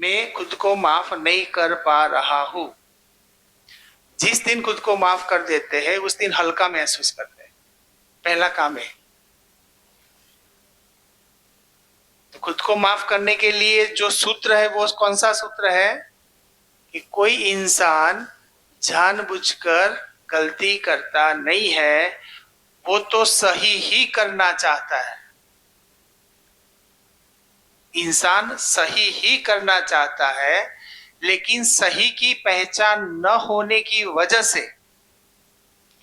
मैं खुद को माफ नहीं कर पा रहा हूं। जिस दिन खुद को माफ कर देते हैं उस दिन हल्का महसूस करते हैं। पहला काम है। तो खुद को माफ करने के लिए जो सूत्र है वो कौन सा सूत्र है कि कोई इंसान जानबूझकर गलती करता नहीं है, वो तो सही ही करना चाहता है। इंसान सही ही करना चाहता है, लेकिन सही की पहचान न होने की वजह से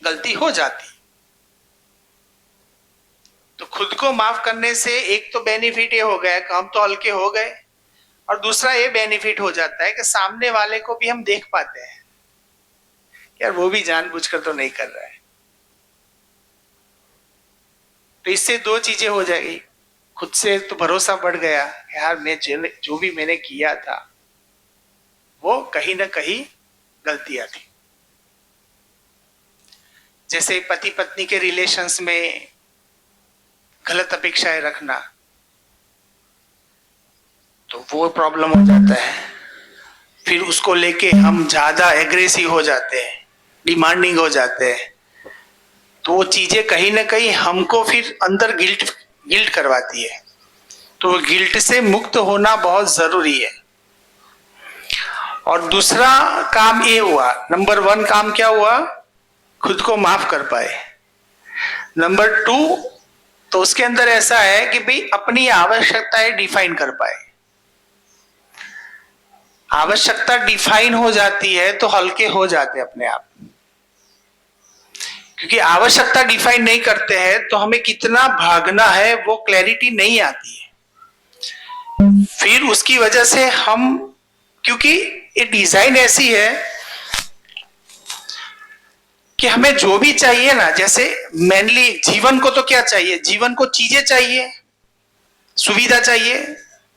गलती हो जाती। तो खुद को माफ करने से एक तो बेनिफिट ये हो गया कि हम तो हल्के हो गए, और दूसरा ये बेनिफिट हो जाता है कि सामने वाले को भी हम देख पाते हैं, यार वो भी जानबूझकर तो नहीं कर रहा है। तो इससे दो चीजें हो जाएगी। खुद से तो भरोसा बढ़ गया, यार मैं जो भी मैंने किया था वो कहीं ना कहीं गलतियां थी। जैसे पति पत्नी के रिलेशंस में गलत अपेक्षाएं रखना, तो वो प्रॉब्लम हो जाता है। फिर उसको लेके हम ज्यादा एग्रेसिव हो जाते हैं, डिमांडिंग हो जाते हैं, तो वो चीजें कहीं ना कहीं हमको फिर अंदर गिल्ट करवाती है। तो गिल्ट से मुक्त होना बहुत जरूरी है। और दूसरा काम ये हुआ, नंबर 1 काम क्या हुआ, खुद को माफ कर पाए। नंबर 2, तो उसके अंदर ऐसा है कि भाई अपनी आवश्यकताएं डिफाइन कर पाए। आवश्यकता डिफाइन हो जाती है तो हल्के हो जाते अपने आप। क्योंकि आवश्यकता डिफाइन नहीं करते हैं तो हमें कितना भागना है वो क्लैरिटी नहीं आती है। फिर उसकी वजह से हम, क्योंकि ये डिजाइन ऐसी है कि हमें जो भी चाहिए ना, जैसे मेनली जीवन को तो क्या चाहिए, जीवन को चीजें चाहिए, सुविधा चाहिए।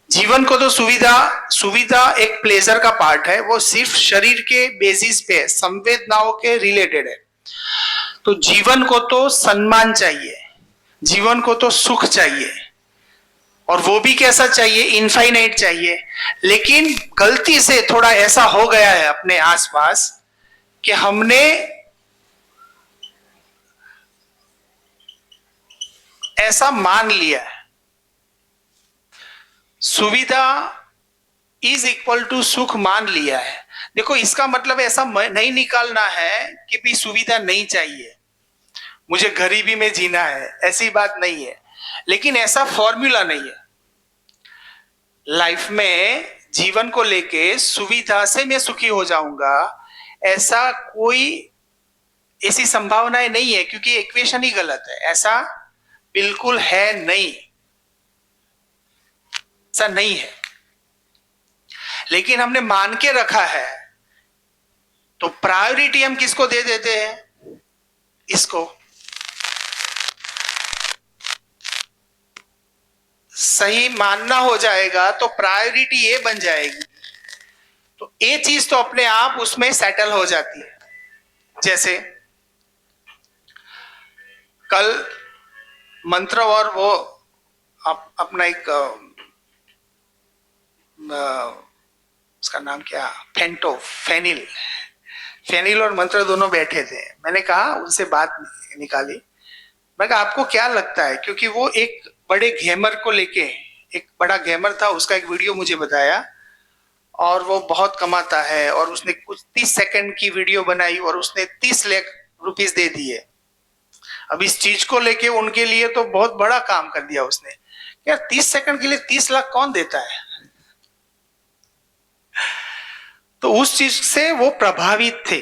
जीवन को तो सुविधा एक प्लेजर का पार्ट है, वो सिर्फ शरीर के बेसिस पे संवेदनाओं के रिलेटेड है। तो जीवन को तो सम्मान चाहिए, जीवन को तो सुख चाहिए, और वो भी कैसा चाहिए, इनफाइनाइट चाहिए। लेकिन गलती से थोड़ा ऐसा हो गया है अपने आसपास कि हमने ऐसा मान लिया है, सुविधा इज इक्वल टू सुख मान लिया है। देखो इसका मतलब ऐसा नहीं निकालना है कि भी सुविधा नहीं चाहिए, मुझे गरीबी में जीना है, ऐसी बात नहीं है। लेकिन ऐसा फॉर्मूला नहीं है लाइफ में। जीवन को लेके सुविधा से मैं सुखी हो जाऊंगा, ऐसा कोई, ऐसी संभावनाएं नहीं है, क्योंकि इक्वेशन ही गलत है। ऐसा बिल्कुल है नहीं, ऐसा नहीं है। लेकिन हमने मान के रखा है, तो प्रायोरिटी हम किसको दे देते हैं, इसको। सही मानना हो जाएगा तो प्रायोरिटी ये बन जाएगी, तो ये चीज तो अपने आप उसमें सेटल हो जाती है। जैसे कल मंत्र और वो अपना एक उसका नाम क्या, फेनिल और मंत्र दोनों बैठे थे। मैंने कहा उनसे बात निकाली, मैं कहा आपको क्या लगता है, क्योंकि वो एक बड़े गेमर को लेके, एक बड़ा गेमर था, उसका एक वीडियो मुझे बताया, और वो बहुत कमाता है, और उसने कुछ 30 सेकंड की वीडियो बनाई और उसने 30 लाख रुपीस दे दिए। अब इस चीज को लेके उनके लिए तो बहुत बड़ा काम कर दिया उसने। यार 30 सेकंड के लिए 30 लाख कौन देता है। तो उस चीज से वो प्रभावित थे।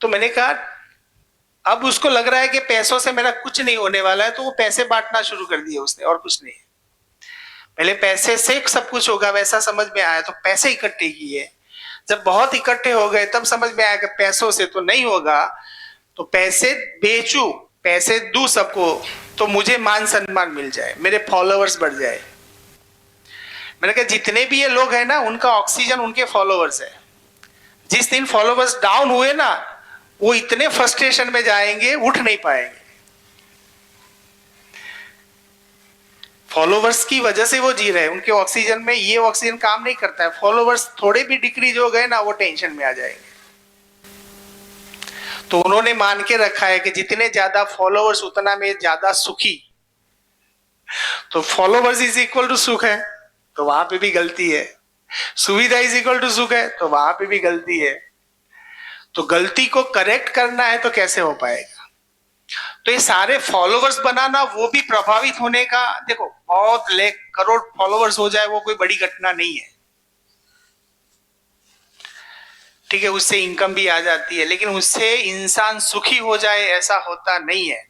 तो मैंने कहा अब उसको लग रहा है कि पैसों से मेरा कुछ नहीं होने वाला है, तो वो पैसे बांटना शुरू कर दिए उसने, और कुछ नहीं। पहले पैसे से सब कुछ होगा वैसा समझ में आया, तो पैसे इकट्ठे किए। जब बहुत इकट्ठे हो गए तब समझ में आया कि पैसों से तो नहीं होगा, तो पैसे बेचूं, पैसे दूं सबको, तो मुझे मान सम्मान मिल जाए, मेरे फॉलोअर्स बढ़ जाए। मैंने कहा जितने भी ये लोग हैं ना, उनका ऑक्सीजन उनके फॉलोअर्स है। जिस दिन फॉलोअर्स डाउन हुए ना, वो इतने फ्रस्ट्रेशन में जाएंगे, उठ नहीं पाएंगे। फॉलोवर्स की वजह से वो जी रहे हैं, उनके ऑक्सीजन में ये ऑक्सीजन काम नहीं करता है। फॉलोवर्स थोड़े भी डिक्रीज हो गए ना, वो टेंशन में आ जाएंगे। तो उन्होंने मान के रखा है कि जितने ज्यादा फॉलोवर्स उतना मैं ज्यादा सुखी। तो फॉलोवर्स इज इक्वल टू सुख है, तो वहां पे भी गलती है। सुविधा इज इक्वल टू सुख है, तो वहां पे भी गलती है। तो गलती को करेक्ट करना है तो कैसे हो पाएगा? तो ये सारे फॉलोवर्स बनाना, वो भी प्रभावित होने का, देखो बहुत लाख करोड़ फॉलोवर्स हो जाए वो कोई बड़ी घटना नहीं है, ठीक है, उससे इनकम भी आ जाती है, लेकिन उससे इंसान सुखी हो जाए ऐसा होता नहीं है।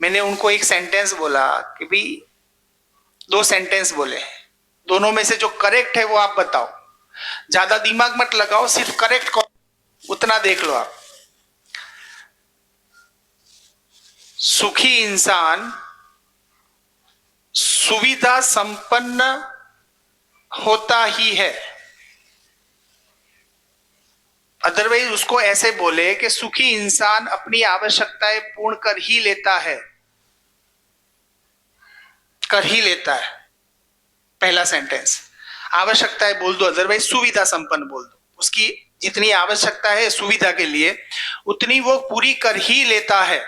मैंने उनको एक सेंटेंस बोला कि भाई, दो सेंटेंस बोले, दोनों में से जो करेक्ट है वो आप बताओ, ज्यादा दिमाग मत लगाओ, सिर्फ करेक्ट उतना देख लो आप। सुखी इंसान सुविधा संपन्न होता ही है। अदरवाइज उसको ऐसे बोले कि सुखी इंसान अपनी आवश्यकताएं पूर्ण कर ही लेता है, कर ही लेता है। पहला सेंटेंस आवश्यकताएं बोल दो, अदरवाइज सुविधा संपन्न बोल दो। उसकी जितनी आवश्यकता है सुविधा के लिए उतनी वो पूरी कर ही लेता है।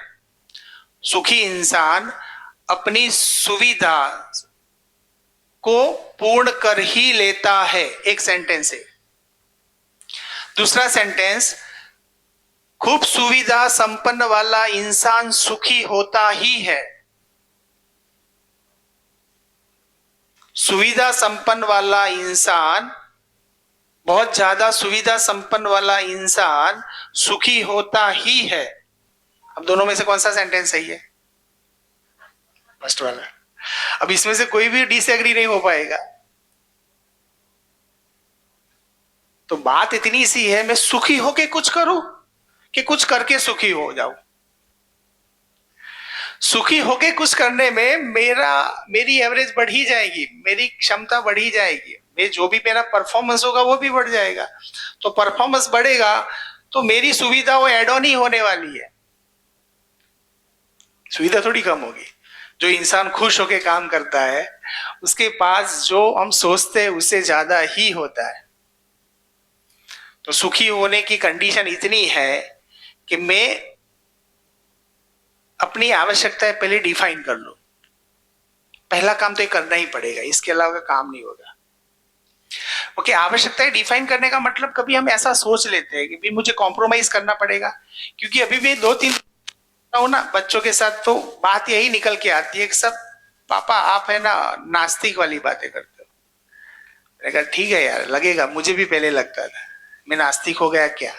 सुखी इंसान अपनी सुविधा को पूर्ण कर ही लेता है, एक सेंटेंस है। दूसरा सेंटेंस, खूब सुविधा संपन्न वाला इंसान सुखी होता ही है। सुविधा संपन्न वाला इंसान, बहुत ज्यादा सुविधा संपन्न वाला इंसान सुखी होता ही है। अब दोनों में से कौन सा सेंटेंस सही है? फर्स्ट वाला। अब इसमें से कोई भी डिसएग्री नहीं हो पाएगा। तो बात इतनी सी है, मैं सुखी होके कुछ करूं कि कुछ करके सुखी हो जाऊं? सुखी होके कुछ करने में मेरी एवरेज बढ़ ही जाएगी, मेरी क्षमता बढ़ ही जाएगी, मैं जो भी मेरा परफॉर्मेंस होगा वो भी बढ़ जाएगा। तो परफॉर्मेंस बढ़ेगा तो मेरी सुविधा वो एड ऑन ही होने वाली है, सुविधा थोड़ी कम होगी। जो इंसान खुश होके काम करता है उसके पास जो हम सोचते हैं उससे ज्यादा ही होता है। तो सुखी होने की कंडीशन इतनी है कि मैं अपनी आवश्यकताएं पहले डिफाइन कर लूं। पहला काम तो ये करना ही पड़ेगा, इसके अलावा काम नहीं होगा। ओके, आवश्यकताएं डिफाइन करने का मतलब कभी हम ऐसा सोच लेते हैं कि भी मुझे कॉम्प्रोमाइज करना पड़ेगा, क्योंकि अभी भी 2-3 ना बच्चों के साथ तो बात यही निकल के आती है कि सब पापा आप है ना नास्तिक वाली बातें करते हो। मैंने कहा ठीक है यार, लगेगा, मुझे भी पहले लगता था मैं नास्तिक हो गया क्या,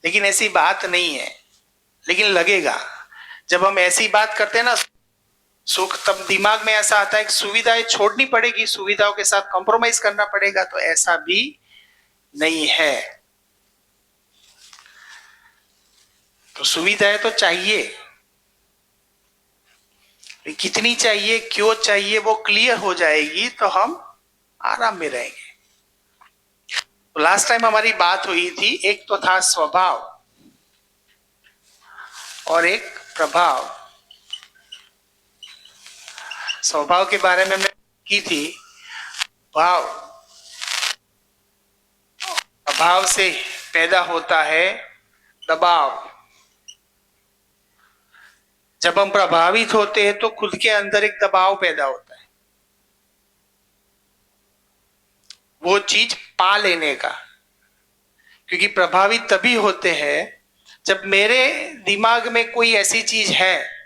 लेकिन ऐसी बात नहीं है। लेकिन लगेगा जब हम ऐसी बात करते हैं ना सुख, तब दिमाग में ऐसा आता है कि सुविधाएं छोड़नी पड़ेगी, सुविधाओं के साथ कॉम्प्रोमाइज करना पड़ेगा। तो ऐसा भी नहीं है। तो सुविधाएं तो चाहिए, कितनी चाहिए, क्यों चाहिए, वो क्लियर हो जाएगी तो हम आराम में रहेंगे। तो लास्ट टाइम हमारी बात हुई थी, एक तो था स्वभाव और एक प्रभाव। स्वभाव के बारे में हमने की थी, भाव, अभाव से पैदा होता है दबाव। जब हम प्रभावित होते हैं तो खुद के अंदर एक दबाव पैदा होता है, वो चीज पा लेने का। क्योंकि प्रभावित तभी होते हैं जब मेरे दिमाग में कोई ऐसी चीज है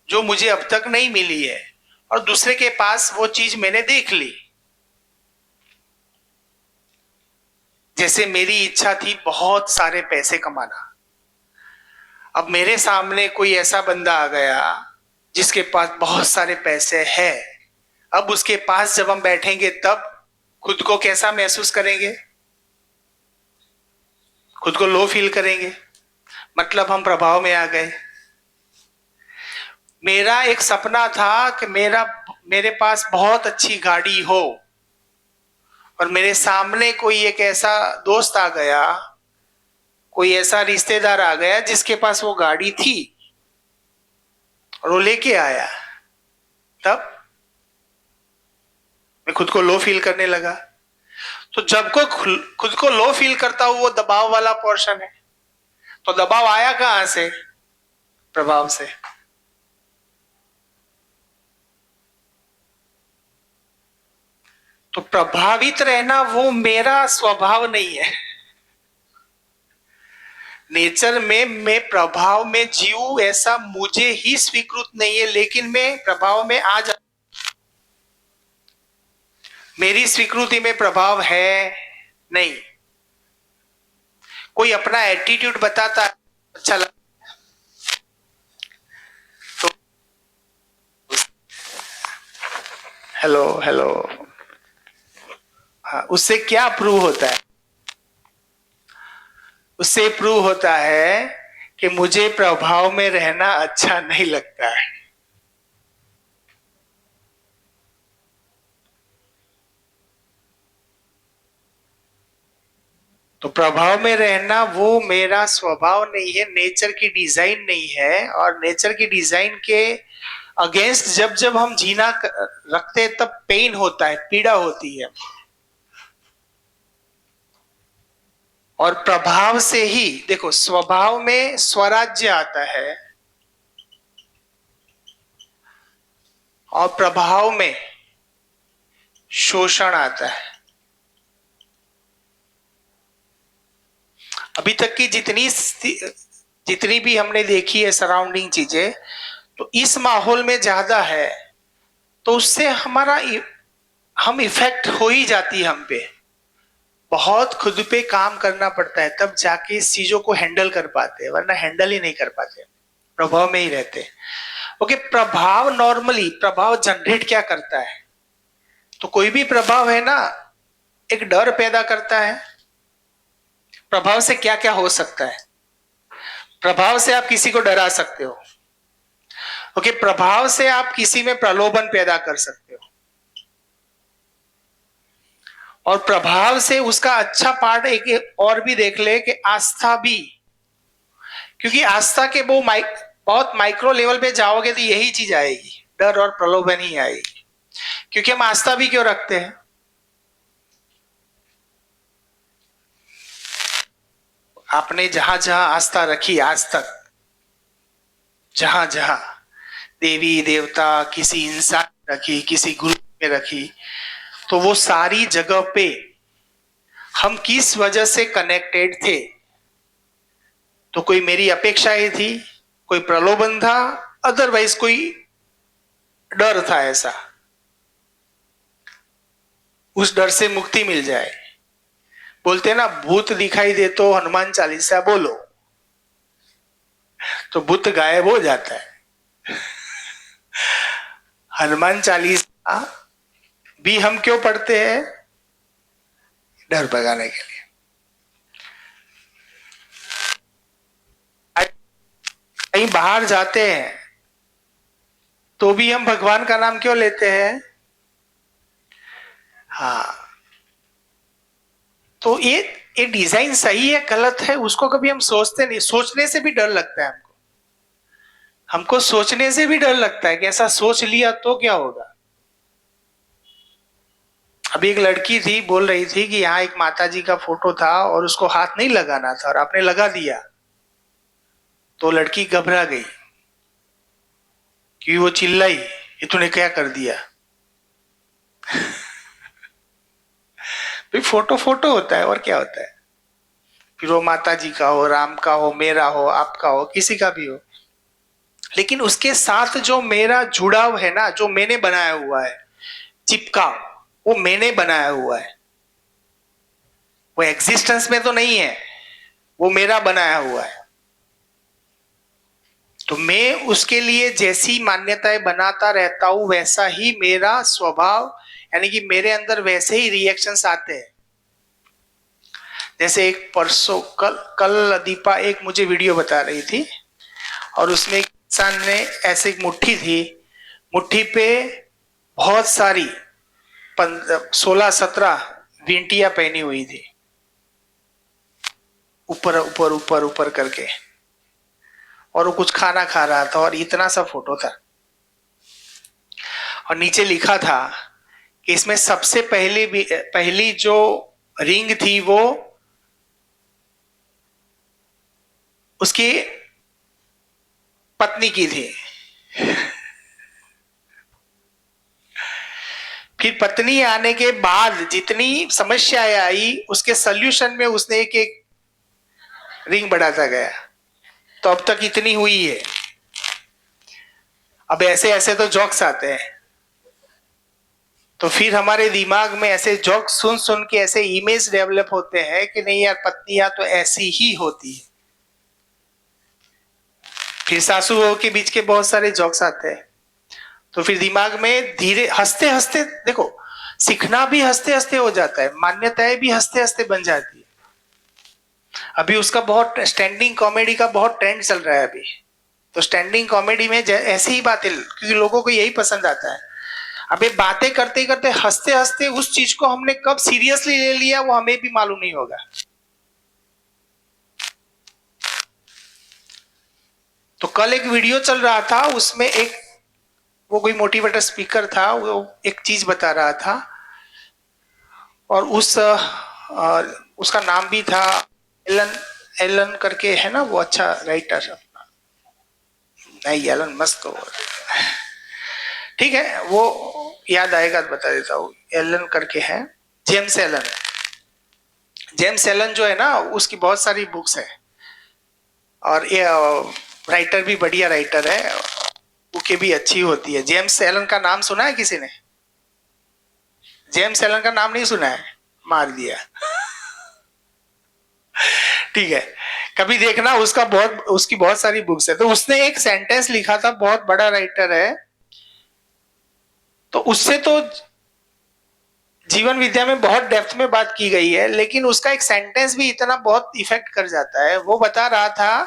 जो मुझे अब तक नहीं मिली है और दूसरे के पास वो चीज मैंने देख ली। जैसे मेरी इच्छा थी बहुत सारे पैसे कमाना, अब मेरे सामने कोई ऐसा बंदा आ गया जिसके पास बहुत सारे पैसे हैं। अब उसके पास जब हम बैठेंगे तब खुद को कैसा महसूस करेंगे? खुद को लो फील करेंगे, मतलब हम प्रभाव में आ गए। मेरा एक सपना था कि मेरे पास बहुत अच्छी गाड़ी हो, और मेरे सामने कोई एक ऐसा दोस्त आ गया, कोई ऐसा रिश्तेदार आ गया जिसके पास वो गाड़ी थी और वो लेके आया, तब मैं खुद को लो फील करने लगा। तो जब को खुद को लो फील करता हूं, वो दबाव वाला पोर्शन है। तो दबाव आया कहां से? प्रभाव से। तो प्रभावित रहना वो मेरा स्वभाव नहीं है। नेचर में मैं प्रभाव में जीऊं ऐसा मुझे ही स्वीकृत नहीं है, लेकिन मैं प्रभाव में आ जा, मेरी स्वीकृति में प्रभाव है नहीं। कोई अपना एटीट्यूड बताता है, अच्छा लगता, तो हेलो हेलो, हाँ, उससे क्या प्रूव होता है? उससे प्रूव होता है कि मुझे प्रभाव में रहना अच्छा नहीं लगता है। तो प्रभाव में रहना वो मेरा स्वभाव नहीं है, नेचर की डिजाइन नहीं है। और नेचर की डिजाइन के अगेंस्ट जब जब हम जीना रखते हैं तब पेन होता है, पीड़ा होती है। और प्रभाव से ही देखो, स्वभाव में स्वराज्य आता है और प्रभाव में शोषण आता है। अभी तक की जितनी भी हमने देखी है सराउंडिंग चीजें, तो इस माहौल में ज्यादा है, तो उससे हमारा हम इफेक्ट हो ही जाती है हम पे। बहुत खुद पे काम करना पड़ता है, तब जाके इस चीजों को हैंडल कर पाते हैं, वरना हैंडल ही नहीं कर पाते, प्रभाव में ही रहते। ओके, प्रभाव नॉर्मली प्रभाव जनरेट क्या करता है? तो कोई भी प्रभाव है ना, एक डर पैदा करता है। प्रभाव से क्या क्या हो सकता है? प्रभाव से आप किसी को डरा सकते हो। ओके, प्रभाव से आप किसी में प्रलोभन पैदा कर सकते हो। और प्रभाव से उसका अच्छा पार्ट एक और भी देख ले कि आस्था भी, क्योंकि आस्था के वो बहुत माइक्रो लेवल पे जाओगे तो यही चीज आएगी, डर और प्रलोभन ही आएगी। क्योंकि हम आस्था भी क्यों रखते हैं? आपने जहां जहां आस्था रखी आज तक, जहां जहां देवी देवता, किसी इंसान रखी, किसी गुरु में रखी, तो वो सारी जगह पे हम किस वजह से कनेक्टेड थे? तो कोई मेरी अपेक्षाएं थी, कोई प्रलोभन था, अदरवाइज कोई डर था ऐसा। उस डर से मुक्ति मिल जाए। बोलते हैं ना, भूत दिखाई दे तो हनुमान चालीसा बोलो, तो भूत गायब हो जाता है। हनुमान चालीसा भी हम क्यों पढ़ते हैं? डर भगाने के लिए। कहीं बाहर जाते हैं तो भी हम भगवान का नाम क्यों लेते हैं? हाँ, तो ये डिजाइन सही है गलत है उसको कभी हम सोचते नहीं। सोचने से भी डर लगता है हमको। हमको सोचने से भी डर लगता है कि ऐसा सोच लिया तो क्या होगा। अभी एक लड़की थी, बोल रही थी कि यहाँ एक माता जी का फोटो था और उसको हाथ नहीं लगाना था और आपने लगा दिया, तो लड़की घबरा गई कि वो चिल्लाई, ये तूने क्या कर दिया? भाई फोटो फोटो होता है और क्या होता है। फिर वो माता जी का हो, राम का हो, मेरा हो, आपका हो, किसी का भी हो, लेकिन उसके साथ जो मेरा जुड़ाव है ना, जो मैंने बनाया हुआ है, चिपका, वो मैंने बनाया हुआ है। वो एग्जिस्टेंस में तो नहीं है, वो मेरा बनाया हुआ है। तो मैं उसके लिए जैसी मान्यताएं बनाता रहता हूं, वैसा ही मेरा स्वभाव, यानी कि मेरे अंदर वैसे ही रिएक्शंस आते हैं। जैसे एक परसों कल दीपा एक मुझे वीडियो बता रही थी, और उसमें एक इंसान ने ऐसे एक मुट्ठी थी, मुट्ठी पे बहुत सारी 16-17 विंटियां पहनी हुई थी, ऊपर ऊपर ऊपर ऊपर करके, और वो कुछ खाना खा रहा था और इतना सा फोटो था। और नीचे लिखा था कि इसमें सबसे पहली जो रिंग थी वो उसकी पत्नी की थी। फिर पत्नी आने के बाद जितनी समस्याएं आई उसके सॉल्यूशन में उसने एक एक रिंग बढ़ाता गया, तो अब तक इतनी हुई है। अब ऐसे ऐसे तो जोक्स आते हैं, तो फिर हमारे दिमाग में ऐसे जोक सुन सुन के ऐसे इमेज डेवलप होते हैं कि नहीं यार, पत्नियां तो ऐसी ही होती है। फिर सासू बहू के बीच के बहुत सारे जोक्स आते हैं, तो फिर दिमाग में धीरे हंसते हंसते, देखो सीखना भी हंसते हंसते हो जाता है, मान्यताएं भी हंसते हंसते बन जाती है। अभी उसका बहुत स्टैंडिंग कॉमेडी का बहुत ट्रेंड चल रहा है अभी, तो स्टैंडिंग कॉमेडी में ऐसी ही बातें, क्योंकि लोगों को यही पसंद आता है। अबे बातें करते करते हंसते हंसते उस चीज को हमने कब सीरियसली ले लिया वो हमें भी मालूम नहीं होगा। तो कल एक वीडियो चल रहा था, उसमें एक वो कोई मोटिवेटर स्पीकर था, वो एक चीज बता रहा था, और उसका नाम भी था एलन, एलन करके है ना, वो अच्छा राइटर, नहीं एलन मस्क, ठीक है, वो याद आएगा तो बता देता हूँ। एलन करके है, जेम्स एलन। जेम्स एलन जो है ना, उसकी बहुत सारी बुक्स है, और ये राइटर भी बढ़िया राइटर है, बुकें भी अच्छी होती है। जेम्स एलन का नाम सुना है किसी ने? जेम्स एलन का नाम नहीं सुना है? मार दिया। ठीक है, कभी देखना, उसकी बहुत सारी बुक्स है। तो उसने एक सेंटेंस लिखा था, बहुत बड़ा राइटर है, तो उससे तो जीवन विद्या में बहुत डेप्थ में बात की गई है, लेकिन उसका एक सेंटेंस भी इतना बहुत इफेक्ट कर जाता है। वो बता रहा था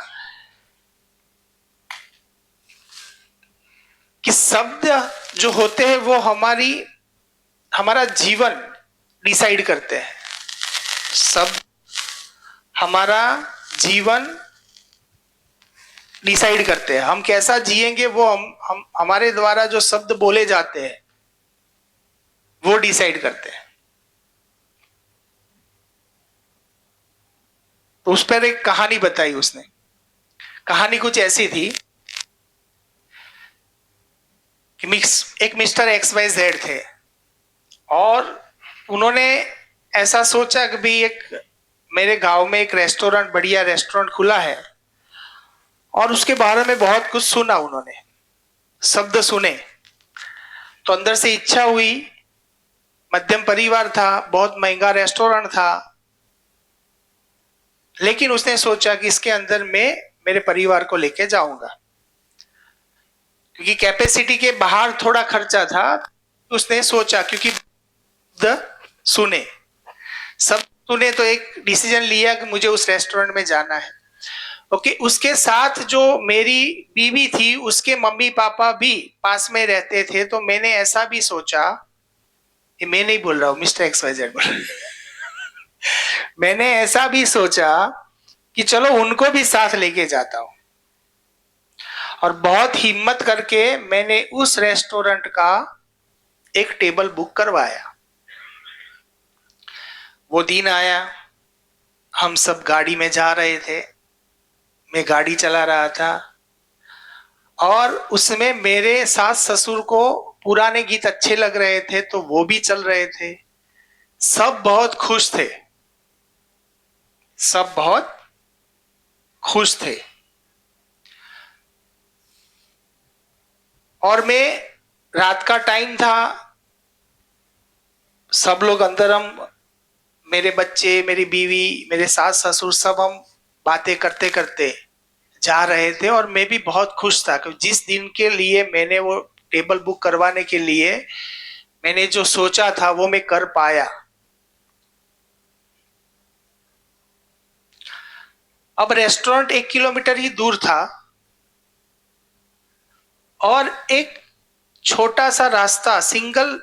कि शब्द जो होते हैं वो हमारा जीवन डिसाइड करते हैं। शब्द हमारा जीवन डिसाइड करते हैं, हम कैसा जिएंगे वो हम हमारे द्वारा जो शब्द बोले जाते हैं वो डिसाइड करते हैं। तो उस पर एक कहानी बताई उसने। कहानी कुछ ऐसी थी कि एक मिस्टर XYZ थे, और उन्होंने ऐसा सोचा कि भाई मेरे गांव में एक रेस्टोरेंट, बढ़िया रेस्टोरेंट खुला है, और उसके बारे में बहुत कुछ सुना उन्होंने, शब्द सुने, तो अंदर से इच्छा हुई। मध्यम परिवार था, बहुत महंगा रेस्टोरेंट था, लेकिन उसने सोचा कि इसके अंदर मैं मेरे परिवार को लेके जाऊंगा, क्योंकि कैपेसिटी के बाहर थोड़ा खर्चा था। उसने सोचा, क्योंकि सुने, सब सुने, तो एक डिसीजन लिया कि मुझे उस रेस्टोरेंट में जाना है। ओके, उसके साथ जो मेरी बीवी थी, उसके मम्मी पापा भी पास में रहते थे, तो मैंने ऐसा भी सोचा, ये मैं नहीं बोल रहा हूं, मिस्टर XYZ बोल रहा है। मैंने ऐसा भी सोचा कि चलो उनको भी साथ लेके जाता हूं, और बहुत हिम्मत करके मैंने उस रेस्टोरेंट का एक टेबल बुक करवाया। वो दिन आया, हम सब गाड़ी में जा रहे थे, मैं गाड़ी चला रहा था, और उसमें मेरे सास ससुर को पुराने गीत अच्छे लग रहे थे, तो वो भी चल रहे थे। सब बहुत खुश थे, सब बहुत खुश थे, और मैं, रात का टाइम था, सब लोग अंदर, हम, मेरे बच्चे, मेरी बीवी, मेरे सास ससुर, सब हम बातें करते करते जा रहे थे, और मैं भी बहुत खुश था कि जिस दिन के लिए मैंने वो टेबल बुक करवाने के लिए मैंने जो सोचा था वो मैं कर पाया। अब रेस्टोरेंट 1 किलोमीटर ही दूर था, और एक छोटा सा रास्ता, सिंगल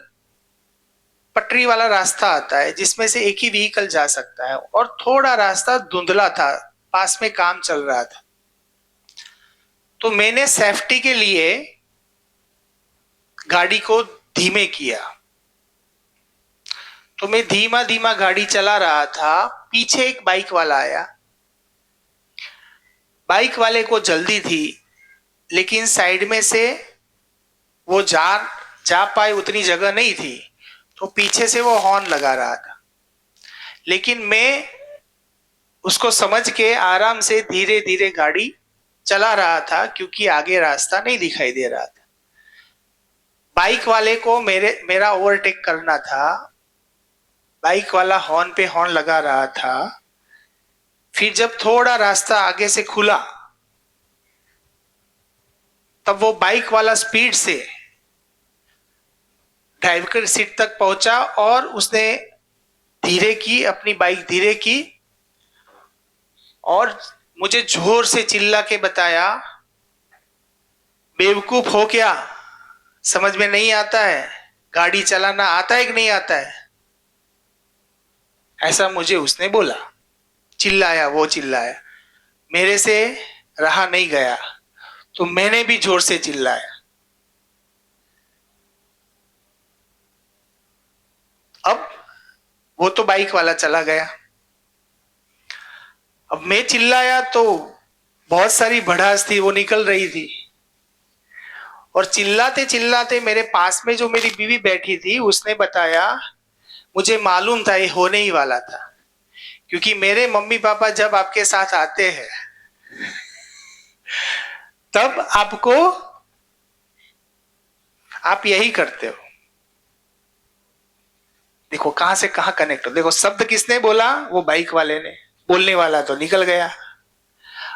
पटरी वाला रास्ता आता है, जिसमें से एक ही व्हीकल जा सकता है, और थोड़ा रास्ता धुंधला था, पास में काम चल रहा था। तो मैंने सेफ्टी के लिए गाड़ी को धीमे किया। तो मैं धीमा धीमा गाड़ी चला रहा था, पीछे एक बाइक वाला आया। बाइक वाले को जल्दी थी, लेकिन साइड में से वो जा पाए उतनी जगह नहीं थी, तो पीछे से वो हॉर्न लगा रहा था। लेकिन मैं उसको समझ के आराम से धीरे धीरे गाड़ी चला रहा था, क्योंकि आगे रास्ता नहीं दिखाई दे रहा था। बाइक वाले को मेरा ओवरटेक करना था। बाइक वाला हॉर्न पे हॉर्न लगा रहा था। फिर जब थोड़ा रास्ता आगे से खुला, तब वो बाइक वाला स्पीड से ड्राइवर सीट तक पहुंचा और उसने धीरे की, अपनी बाइक धीरे की और मुझे जोर से चिल्ला के बताया, बेवकूफ हो क्या, समझ में नहीं आता है, गाड़ी चलाना आता है कि नहीं आता है? ऐसा मुझे उसने बोला, चिल्लाया, वो चिल्लाया। मेरे से रहा नहीं गया, तो मैंने भी जोर से चिल्लाया। अब वो तो बाइक वाला चला गया। अब मैं चिल्लाया तो बहुत सारी भड़ास थी, वो निकल रही थी। और चिल्लाते चिल्लाते मेरे पास में जो मेरी बीवी बैठी थी, उसने बताया, मुझे मालूम था ये होने ही वाला था, क्योंकि मेरे मम्मी पापा जब आपके साथ आते हैं तब आप यही करते हो। देखो कहां से कहां कनेक्ट हो। देखो शब्द किसने बोला? वो बाइक वाले ने। बोलने वाला तो निकल गया।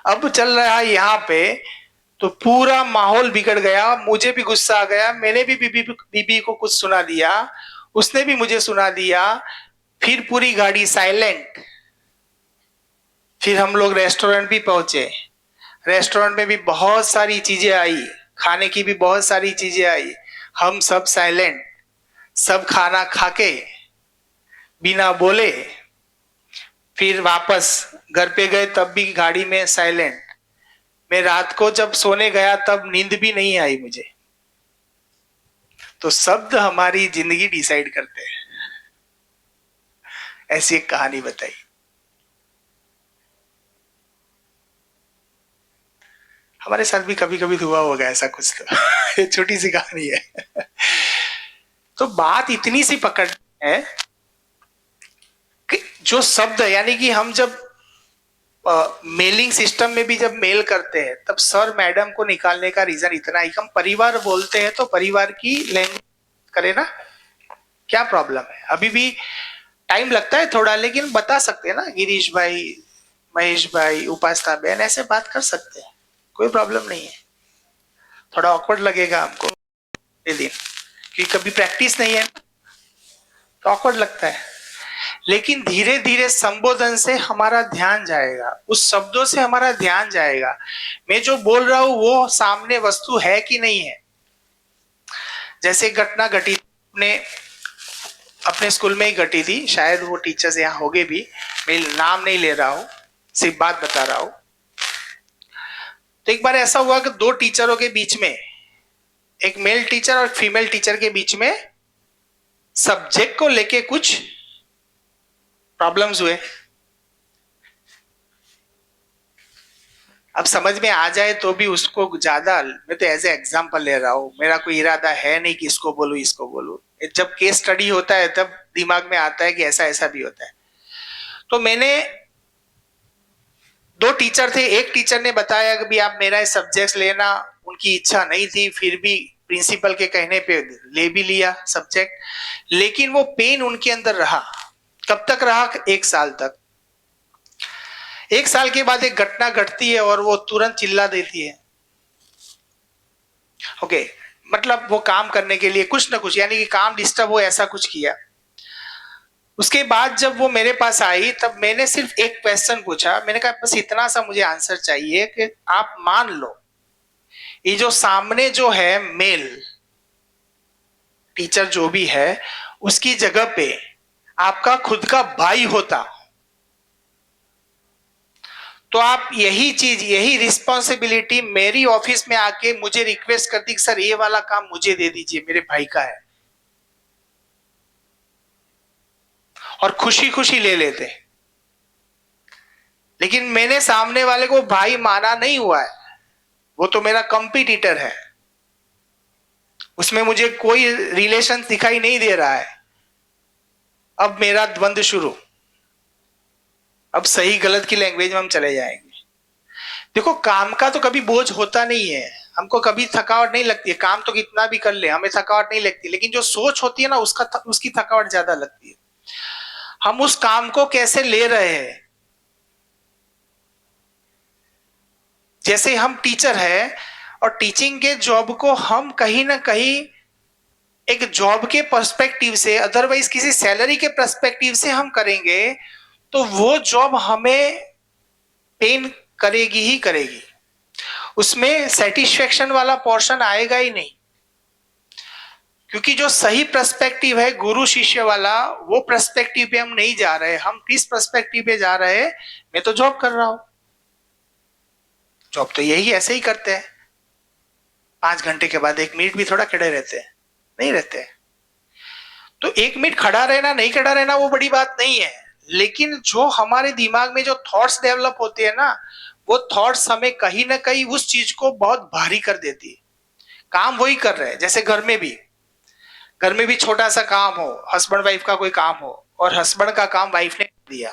अब चल रहा है यहाँ पे, तो पूरा माहौल बिगड़ गया। मुझे भी गुस्सा आ गया। मैंने भी बीबी को कुछ सुना दिया, उसने भी मुझे सुना दिया। फिर पूरी गाड़ी साइलेंट। फिर हम लोग रेस्टोरेंट भी पहुंचे। रेस्टोरेंट में भी बहुत सारी चीजें आई, खाने की भी बहुत सारी चीजें आई। हम सब साइलेंट, सब खाना खाके बिना बोले फिर वापस घर पे गए, तब भी गाड़ी में साइलेंट। मैं रात को जब सोने गया तब नींद भी नहीं आई मुझे। तो शब्द हमारी जिंदगी डिसाइड करते हैं। ऐसी एक कहानी बताई। हमारे साथ भी कभी कभी हुआ होगा ऐसा कुछ। तो ये छोटी सी कहानी है। तो बात इतनी सी पकड़ है कि जो शब्द, यानी कि हम जब मेलिंग सिस्टम में भी जब मेल करते हैं, तब सर मैडम को निकालने का रीजन इतना ही, हम परिवार बोलते हैं तो परिवार की लैंग्वेज करे ना, क्या प्रॉब्लम है? अभी भी टाइम लगता है थोड़ा, लेकिन बता सकते हैं ना, गिरीश भाई, महेश भाई, उपासना बहन, ऐसे बात कर सकते हैं, कोई प्रॉब्लम नहीं है। थोड़ा ऑकवर्ड लगेगा हमको ये दिन, क्योंकि कभी प्रैक्टिस नहीं है तो ऑकवर्ड लगता है। लेकिन धीरे धीरे संबोधन से हमारा ध्यान जाएगा, उस शब्दों से हमारा ध्यान जाएगा, मैं जो बोल रहा हूं वो सामने वस्तु है कि नहीं है। जैसे घटना घटी अपने स्कूल में ही घटी थी, शायद वो टीचर्स यहाँ होंगे भी, मैं नाम नहीं ले रहा हूं, सिर्फ बात बता रहा हूं। तो एक बार ऐसा हुआ कि दो टीचरों के बीच में, एक मेल टीचर और फीमेल टीचर के बीच में सब्जेक्ट को लेके कुछ प्रॉब्लम्स हुए। अब समझ में आ जाए तो भी उसको ज्यादा, मैं तो एज ए एग्जाम्पल ले रहा हूं, मेरा कोई इरादा है नहीं कि इसको बोलूं इसको बोलूं। जब केस स्टडी होता है तब दिमाग में आता है कि ऐसा ऐसा भी होता है। तो मैंने, दो टीचर थे, एक टीचर ने बताया कि भी आप मेरा सब्जेक्ट लेना, उनकी इच्छा नहीं थी, फिर भी प्रिंसिपल के कहने पे ले भी लिया सब्जेक्ट। लेकिन वो पेन उनके अंदर रहा। कब तक रहा? 1 साल तक। 1 साल के बाद एक घटना घटती है और वो तुरंत चिल्ला देती है। ओके, मतलब वो काम करने के लिए कुछ ना कुछ, यानी कि काम डिस्टर्ब हो, ऐसा कुछ किया। उसके बाद जब वो मेरे पास आई, तब मैंने सिर्फ एक क्वेश्चन पूछा। मैंने कहा बस इतना सा मुझे आंसर चाहिए कि आप मान लो ये जो सामने जो है मेल टीचर जो भी है, उसकी जगह पे आपका खुद का भाई होता, तो आप यही चीज, यही रिस्पॉन्सिबिलिटी मेरी ऑफिस में आके मुझे रिक्वेस्ट करती कि सर ये वाला काम मुझे दे दीजिए, मेरे भाई का है, और खुशी खुशी ले लेते। लेकिन मैंने सामने वाले को भाई माना नहीं हुआ है, वो तो मेरा कंपटीटर है, उसमें मुझे कोई रिलेशन दिखाई नहीं दे रहा है। अब मेरा द्वंद्व शुरू, अब सही गलत की लैंग्वेज में हम चले जाएंगे। देखो, काम का तो कभी बोझ होता नहीं है, हमको कभी थकावट नहीं लगती है, काम तो कितना भी कर ले हमें थकावट नहीं लगती, लेकिन जो सोच होती है ना उसकी थकावट ज्यादा लगती है। हम उस काम को कैसे ले रहे हैं। जैसे हम टीचर है और टीचिंग के जॉब को हम कहीं ना कहीं एक जॉब के पर्सपेक्टिव से, अदरवाइज किसी सैलरी के पर्सपेक्टिव से हम करेंगे तो वो जॉब हमें पेन करेगी ही करेगी, उसमें सेटिस्फेक्शन वाला पोर्शन आएगा ही नहीं। क्योंकि जो सही पर्सपेक्टिव है गुरु शिष्य वाला, वो पर्सपेक्टिव पे हम नहीं जा रहे। हम किस पर्सपेक्टिव पे जा रहे हैं, मैं तो जॉब कर रहा हूं, जॉब तो यही ऐसे ही करते हैं, 5 घंटे के बाद 1 मिनट भी थोड़ा खड़े रहते हैं, नहीं रहते। तो 1 मिनट खड़ा रहना नहीं खड़ा रहना वो बड़ी बात नहीं है, लेकिन जो हमारे दिमाग में जो थॉट्स डेवलप होते हैं ना, वो थॉट्स हमें कहीं ना कहीं उस चीज को बहुत भारी कर देती है। काम वही कर रहे हैं, जैसे घर में भी छोटा सा काम हो, हस्बैंड वाइफ का कोई काम हो, और हस्बैंड का काम वाइफ ने कर दिया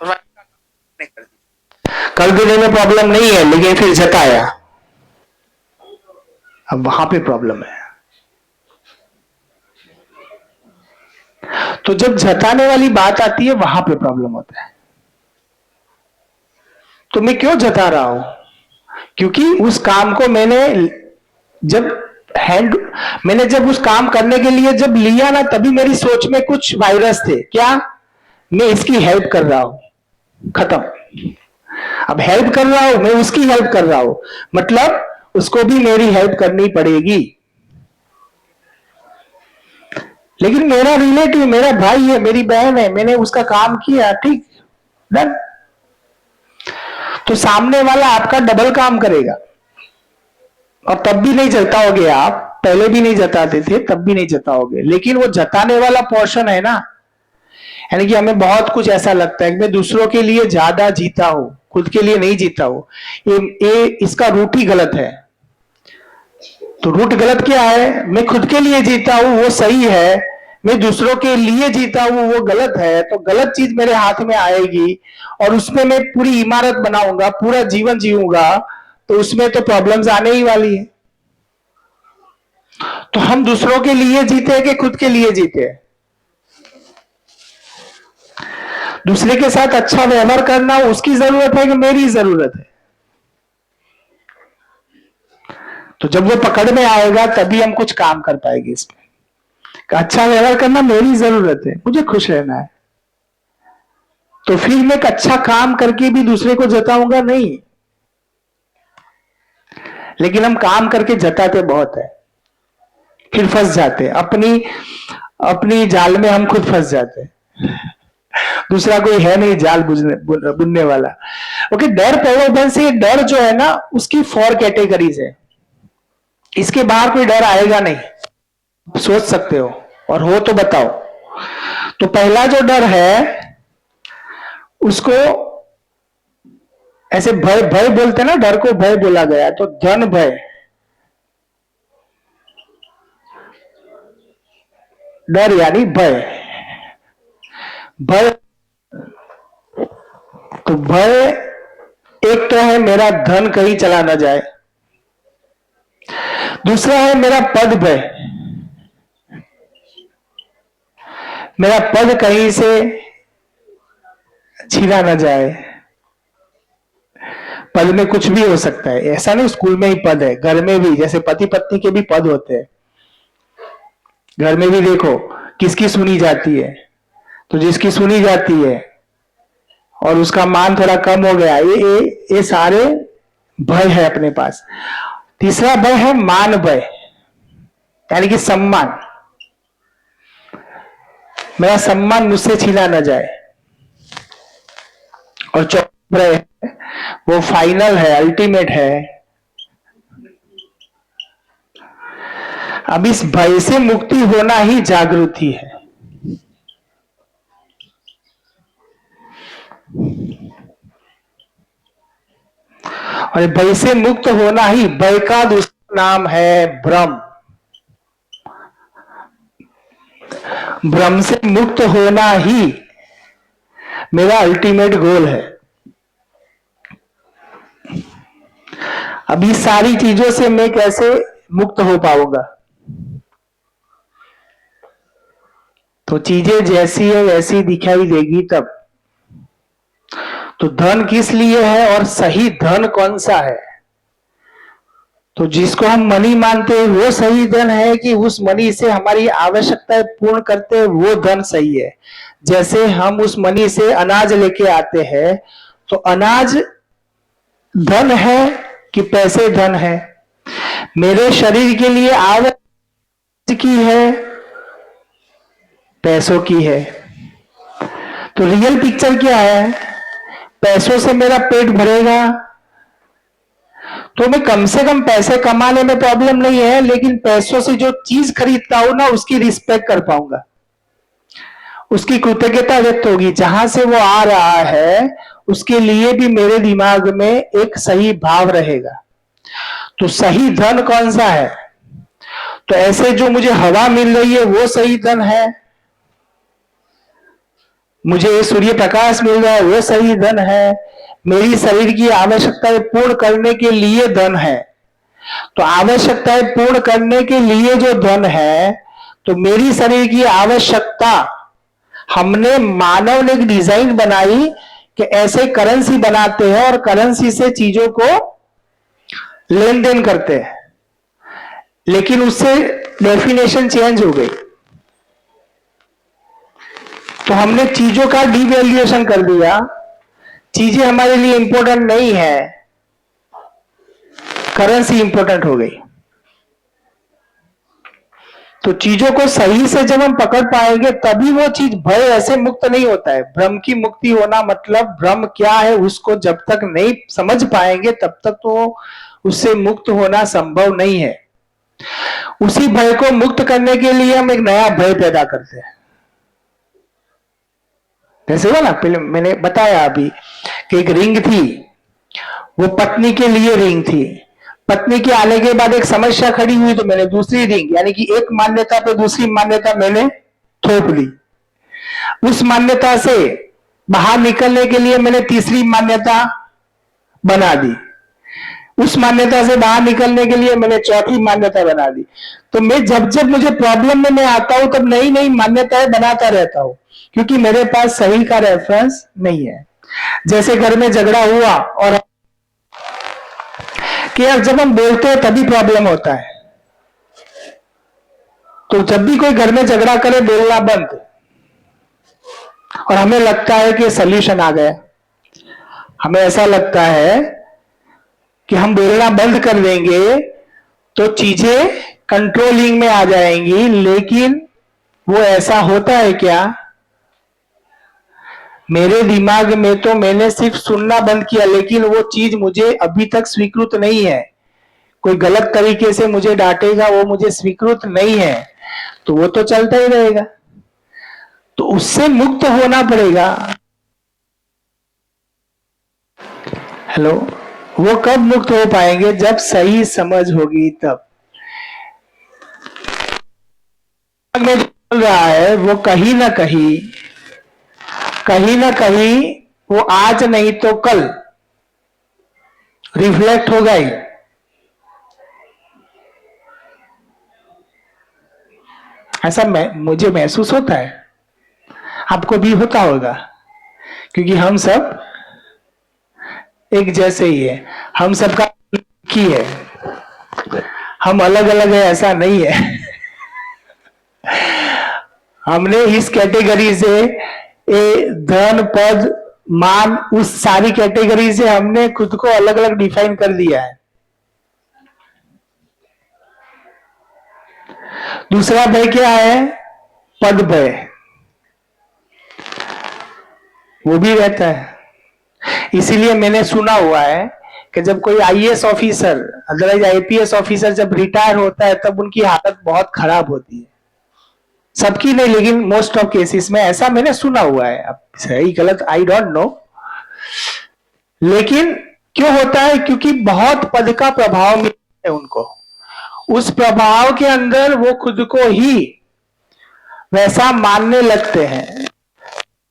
और वाइफ का काम ने कर दिया, कर देने में प्रॉब्लम नहीं है, लेकिन फिर जताया, अब वहां पे प्रॉब्लम है। तो जब जताने वाली बात आती है वहां पे प्रॉब्लम होता है। तो मैं क्यों जता रहा हूं? क्योंकि उस काम को मैंने जब उस काम करने के लिए जब लिया ना, तभी मेरी सोच में कुछ वायरस थे। क्या? मैं इसकी हेल्प कर रहा हूं, खत्म। अब हेल्प कर रहा हूं, मैं उसकी हेल्प कर रहा हूं, मतलब उसको भी मेरी हेल्प करनी पड़ेगी। लेकिन मेरा रिलेटिव, मेरा भाई है, मेरी बहन है, मैंने उसका काम किया, ठीक, डन। तो सामने वाला आपका डबल काम करेगा, और तब भी नहीं जताओगे आप, पहले भी नहीं जताते थे, तब भी नहीं जताओगे। लेकिन वो जताने वाला पोर्शन है ना, यानी कि हमें बहुत कुछ ऐसा लगता है कि मैं दूसरों के लिए ज्यादा जीता हूं, खुद के लिए नहीं जीता हूं। ये इसका रूट ही गलत है। तो रूट गलत क्या है? मैं खुद के लिए जीता हूं वो सही है, मैं दूसरों के लिए जीता हूं वो गलत है। तो गलत चीज मेरे हाथ में आएगी और उसमें मैं पूरी इमारत बनाऊंगा, पूरा जीवन जीऊंगा, तो उसमें तो प्रॉब्लम्स आने ही वाली है। तो हम दूसरों के लिए जीते हैं कि खुद के लिए जीते हैं? दूसरे के साथ अच्छा व्यवहार करना उसकी जरूरत है कि मेरी जरूरत है? तो जब वो पकड़ में आएगा तभी हम कुछ काम कर पाएंगे इसमें। अच्छा व्यवहार करना मेरी जरूरत है, मुझे खुश रहना है, तो फिर मैं एक अच्छा काम करके भी दूसरे को जताऊंगा नहीं। लेकिन हम काम करके जताते बहुत है, फिर फंस जाते हैं अपनी जाल में, हम खुद फंस जाते हैं। दूसरा कोई है नहीं जाल बुनने वाला। ओके, डर प्रलोभन से, डर जो है ना उसकी 4 कैटेगरीज है, इसके बाहर कोई डर आएगा नहीं। सोच सकते हो और हो तो बताओ। तो पहला जो डर है उसको ऐसे भय बोलते हैं ना, डर को भय बोला गया। तो धन भय, डर यानी भय। तो भय एक तो है मेरा धन कहीं चला ना जाए, दूसरा है मेरा पद भय, मेरा पद कहीं से छीना ना जाए। पद में कुछ भी हो सकता है, ऐसा नहीं स्कूल में ही पद है, घर में भी, जैसे पति पत्नी के भी पद होते हैं। घर में भी देखो किसकी सुनी जाती है, तो जिसकी सुनी जाती है और उसका मान थोड़ा कम हो गया, ये सारे भय है अपने पास। तीसरा भय है मान भय, यानी कि सम्मान, मेरा सम्मान मुझसे छीना ना जाए। और चौथा भय है, वो फाइनल है, अल्टीमेट है। अब इस भय से मुक्ति होना ही जागृति है। और भय से मुक्त होना ही, भय का दूसरा नाम है भ्रम। भ्रम से मुक्त होना ही मेरा अल्टीमेट गोल है। अभी सारी चीजों से मैं कैसे मुक्त हो पाऊंगा? तो चीजें जैसी है वैसी दिखाई देगी तब। तो धन किस लिए है और सही धन कौन सा है? तो जिसको हम मनी मानते हैं वो सही धन है, कि उस मनी से हमारी आवश्यकताएं पूर्ण करते हैं वो धन सही है? जैसे हम उस मनी से अनाज लेके आते हैं, तो अनाज धन है कि पैसे धन है? मेरे शरीर के लिए आवश्यक की है, पैसों की है? तो रियल पिक्चर क्या है? पैसों से मेरा पेट भरेगा तो मैं कम से कम पैसे कमाने में प्रॉब्लम नहीं है, लेकिन पैसों से जो चीज खरीदता हूं ना उसकी रिस्पेक्ट कर पाऊंगा, उसकी कृतज्ञता व्यक्त होगी। जहां से वो आ रहा है उसके लिए भी मेरे दिमाग में एक सही भाव रहेगा। तो सही धन कौन सा है? तो ऐसे जो मुझे हवा मिल रही है वो सही धन है, मुझे सूर्य प्रकाश मिल रहा है वो सही धन है, मेरी शरीर की आवश्यकताएं पूर्ण करने के लिए धन है। तो आवश्यकताएं पूर्ण करने के लिए जो धन है, तो मेरी शरीर की आवश्यकता, हमने मानव ने एक डिजाइन बनाई कि ऐसे करेंसी बनाते हैं और करेंसी से चीजों को लेन देन करते हैं, लेकिन उससे डेफिनेशन चेंज हो गई। तो हमने चीजों का डिवैल्यूएशन कर दिया, चीजें हमारे लिए इंपॉर्टेंट नहीं है, करेंसी इंपॉर्टेंट हो गई। तो चीजों को सही से जब हम पकड़ पाएंगे तभी वो चीज भय ऐसे मुक्त नहीं होता है। भ्रम की मुक्ति होना मतलब भ्रम क्या है उसको जब तक नहीं समझ पाएंगे तब तक तो उससे मुक्त होना संभव नहीं है। उसी भय को मुक्त करने के लिए हम एक नया भय पैदा करते हैं। जैसे वो ना पहले मैंने बताया अभी कि एक रिंग थी, वो पत्नी के लिए रिंग थी। पत्नी के आने के बाद एक समस्या खड़ी हुई तो मैंने दूसरी रिंग, यानी कि एक मान्यता पे दूसरी मान्यता मैंने थोप ली। उस मान्यता से बाहर निकलने के लिए मैंने तीसरी मान्यता बना दी। उस मान्यता से बाहर निकलने के लिए मैंने चौथी मान्यता बना दी। तो मैं जब जब मुझे प्रॉब्लम में मैं आता हूं तब नई नई मान्यताएं बनाता रहता हूं, क्योंकि मेरे पास सही का रेफरेंस नहीं है। जैसे घर में झगड़ा हुआ और कि यार जब हम बोलते हैं तभी प्रॉब्लम होता है, तो जब भी कोई घर में झगड़ा करे बोलना बंद, और हमें लगता है कि सॉल्यूशन आ गया। हमें ऐसा लगता है कि हम बोलना बंद कर देंगे तो चीजें कंट्रोलिंग में आ जाएंगी, लेकिन वो ऐसा होता है क्या? मेरे दिमाग में तो मैंने सिर्फ सुनना बंद किया, लेकिन वो चीज मुझे अभी तक स्वीकृत नहीं है। कोई गलत तरीके से मुझे डांटेगा वो मुझे स्वीकृत नहीं है, तो वो तो चलता ही रहेगा। तो उससे मुक्त होना पड़ेगा। हेलो, वो कब मुक्त हो पाएंगे? जब सही समझ होगी तब। में जो चल रहा है वो कहीं ना कहीं वो आज नहीं तो कल रिफ्लेक्ट होगा ही। ऐसा मुझे महसूस होता है, आपको भी होता होगा, क्योंकि हम सब एक जैसे ही है, हम सबका की है, हम अलग अलग है ऐसा नहीं है। हमने इस कैटेगरी से धन पद मान उस सारी कैटेगरी से हमने खुद को अलग अलग डिफाइन कर दिया है। दूसरा भय क्या है? पद भय, वो भी रहता है। इसीलिए मैंने सुना हुआ है कि जब कोई IAS officer otherwise IPS officer जब रिटायर होता है तब उनकी हालत बहुत खराब होती है। सबकी नहीं, लेकिन मोस्ट ऑफ केसेस में ऐसा मैंने सुना हुआ है। अब सही गलत आई डोंट नो, लेकिन क्यों होता है? क्योंकि बहुत पद का प्रभाव मिलता है उनको, उस प्रभाव के अंदर वो खुद को ही वैसा मानने लगते हैं।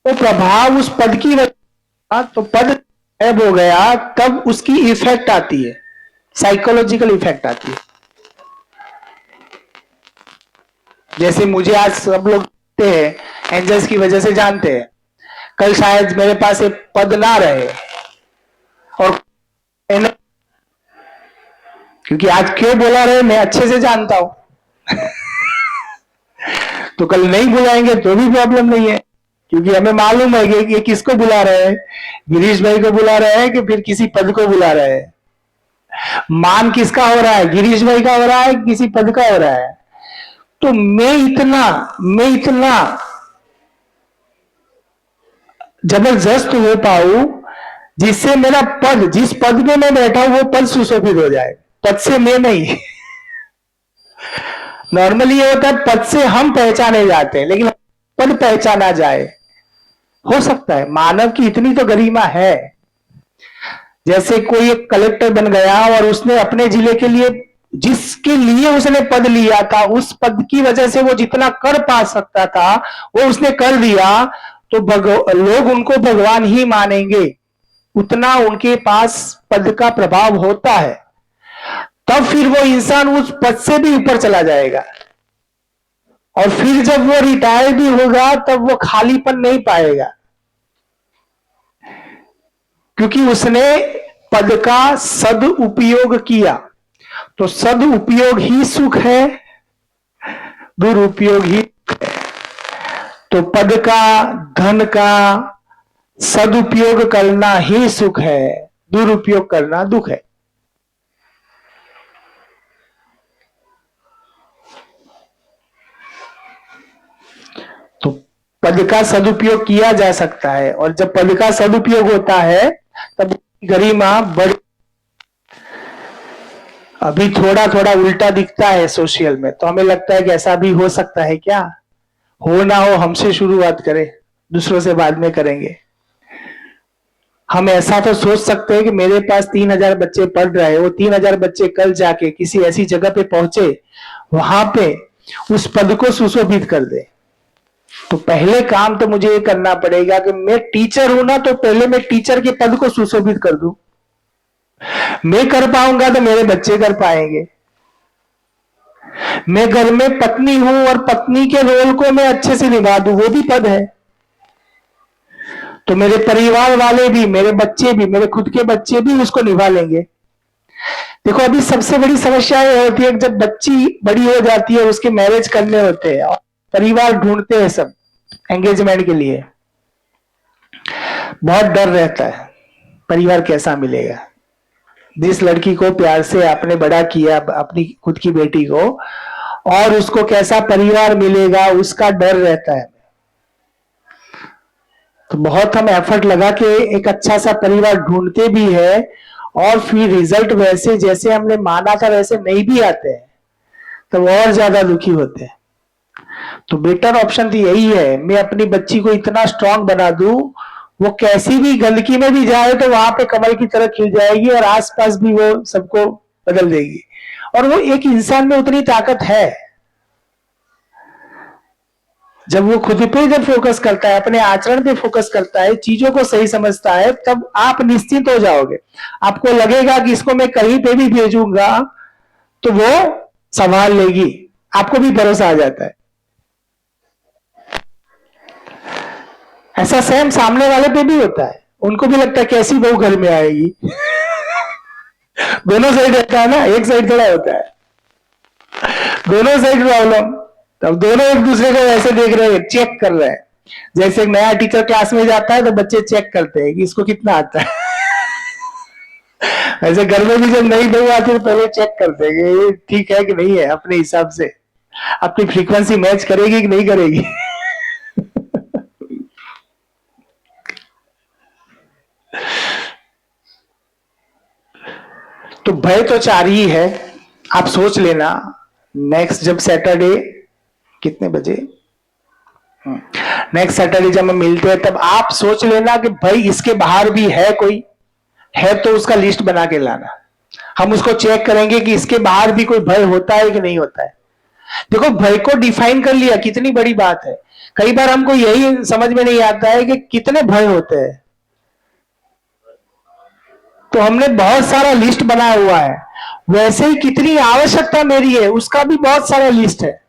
तो प्रभाव उस पद की वजह, तो पद गायब हो गया तब उसकी इफेक्ट आती है, साइकोलॉजिकल इफेक्ट आती है। जैसे मुझे आज सब लोग जानते हैं, एंजल्स की वजह से जानते हैं, कल शायद मेरे पास एक पद ना रहे, और क्योंकि आज क्यों बोला रहे मैं अच्छे से जानता हूं तो कल नहीं बुलाएंगे तो भी प्रॉब्लम नहीं है, क्योंकि हमें मालूम है कि ये किसको बुला रहे हैं, गिरीश भाई को बुला रहे हैं कि फिर किसी पद को बुला रहे हैं। मान किसका हो रहा है? गिरीश भाई का हो रहा है, किसी पद का हो रहा है। तो मैं इतना जबरदस्त हो पाऊं जिससे मेरा पद, जिस पद में मैं बैठा हूं वो पद सुशोभित हो जाए, पद से मैं नहीं नॉर्मली ये होता है पद से हम पहचाने जाते हैं, लेकिन पद पहचाना जाए, हो सकता है। मानव की इतनी तो गरिमा है। जैसे कोई एक कलेक्टर बन गया और उसने अपने जिले के लिए, जिसके लिए उसने पद लिया था, उस पद की वजह से वो जितना कर पा सकता था वो उसने कर दिया, तो लोग उनको भगवान ही मानेंगे, उतना उनके पास पद का प्रभाव होता है। तब फिर वो इंसान उस पद से भी ऊपर चला जाएगा, और फिर जब वो रिटायर भी होगा तब वो खालीपन नहीं पाएगा, क्योंकि उसने पद का सदुपयोग किया। तो सदुपयोग ही सुख है, दुरुपयोग ही दुख है। तो पद का, धन का सदुपयोग करना ही सुख है, दुरुपयोग करना दुख है। तो पद का सदुपयोग किया जा सकता है, और जब पद का सदुपयोग होता है तब गरिमा बढ़। अभी थोड़ा थोड़ा उल्टा दिखता है सोशल में, तो हमें लगता है कि ऐसा भी हो सकता है क्या? हो ना हो हमसे शुरुआत करें, दूसरों से बाद में करेंगे। हम ऐसा तो सोच सकते हैं कि मेरे पास 3000 बच्चे पढ़ रहे हैं, वो 3000 बच्चे कल जाके किसी ऐसी जगह पे पहुंचे, वहां पे उस पद को सुशोभित कर दे। तो पहले काम तो मुझे ये करना पड़ेगा कि मैं टीचर हूं ना, तो पहले मैं टीचर के पद को सुशोभित कर दूं। मैं कर पाऊंगा तो मेरे बच्चे कर पाएंगे। मैं घर में पत्नी हूं और पत्नी के रोल को मैं अच्छे से निभा दूं, वो भी पद है। तो मेरे परिवार वाले भी, मेरे बच्चे भी, मेरे खुद के बच्चे भी उसको निभा लेंगे। देखो अभी सबसे बड़ी समस्या ये होती है कि जब बच्ची बड़ी हो जाती है, उसके मैरिज करने होते हैं और परिवार ढूंढते हैं सब एंगेजमेंट के लिए, बहुत डर रहता है परिवार कैसा मिलेगा। जिस लड़की को प्यार से आपने बड़ा किया, अपनी खुद की बेटी को, और उसको कैसा परिवार मिलेगा उसका डर रहता है। तो बहुत हम एफर्ट लगा के एक अच्छा सा परिवार ढूंढते भी है, और फिर रिजल्ट वैसे जैसे हमने माना था वैसे नहीं भी आते हैं, तो और ज्यादा दुखी होते हैं। तो बेटर ऑप्शन तो यही है, मैं अपनी बच्ची को इतना स्ट्रांग बना दूं, वो कैसी भी गंदगी में भी जाए तो वहां पे कमल की तरह खिल जाएगी, और आसपास भी वो सबको बदल देगी। और वो एक इंसान में उतनी ताकत है, जब वो खुद पे जब फोकस करता है, अपने आचरण पे फोकस करता है, चीजों को सही समझता है, तब आप निश्चिंत हो जाओगे। आपको लगेगा कि इसको मैं कहीं पे भी भेजूंगा तो वो संभाल लेगी, आपको भी भरोसा आ जाता है। ऐसा सेम सामने वाले पे भी होता है, उनको भी लगता है कैसी बहू घर में आएगी दोनों साइड रहता है ना, एक साइड थोड़ा होता है, दोनों साइड प्रॉब्लम। तब दोनों एक दूसरे को ऐसे देख रहे हैं, चेक कर रहे हैं। जैसे एक नया टीचर क्लास में जाता है तो बच्चे चेक करते हैं कि इसको कितना आता है ऐसे घर में भी जब नई बहू आती है तो पहले चेक करते हैं कि ये ठीक है कि नहीं है, अपने हिसाब से अपनी फ्रीक्वेंसी मैच करेगी कि नहीं करेगी तो भय तो 4 ही है। आप सोच लेना, नेक्स्ट जब सैटरडे, कितने बजे, नेक्स्ट सैटरडे जब हम मिलते हैं तब आप सोच लेना कि भाई इसके बाहर भी है कोई, है तो उसका लिस्ट बना के लाना। हम उसको चेक करेंगे कि इसके बाहर भी कोई भय होता है कि नहीं होता है। देखो, भय को डिफाइन कर लिया, कितनी बड़ी बात है। कई बार हमको यही समझ में नहीं आता है कि कितने भय होते हैं। तो हमने बहुत सारा लिस्ट बनाया हुआ है। वैसे ही कितनी आवश्यकता मेरी है उसका भी बहुत सारा लिस्ट है।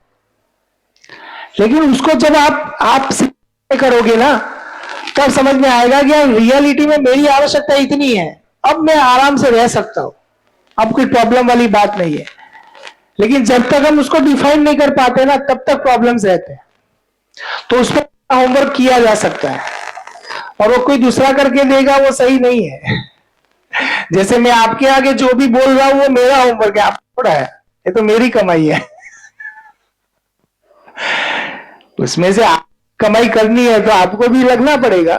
लेकिन उसको जब आप करोगे ना, तब समझ में आएगा कि यार रियलिटी में मेरी आवश्यकता इतनी है, अब मैं आराम से रह सकता हूं, अब कोई प्रॉब्लम वाली बात नहीं है। लेकिन जब तक हम उसको डिफाइन नहीं कर पाते ना, तब तक प्रॉब्लम्स रहते हैं। तो उसमें होमवर्क किया जा सकता है, और वो कोई दूसरा करके देगा वो सही नहीं है। जैसे मैं आपके आगे जो भी बोल रहा हूं वो मेरा होमवर्क है, आपको थोड़ा है, ये तो मेरी कमाई है। उसमें से आप कमाई करनी है तो आपको भी लगना पड़ेगा।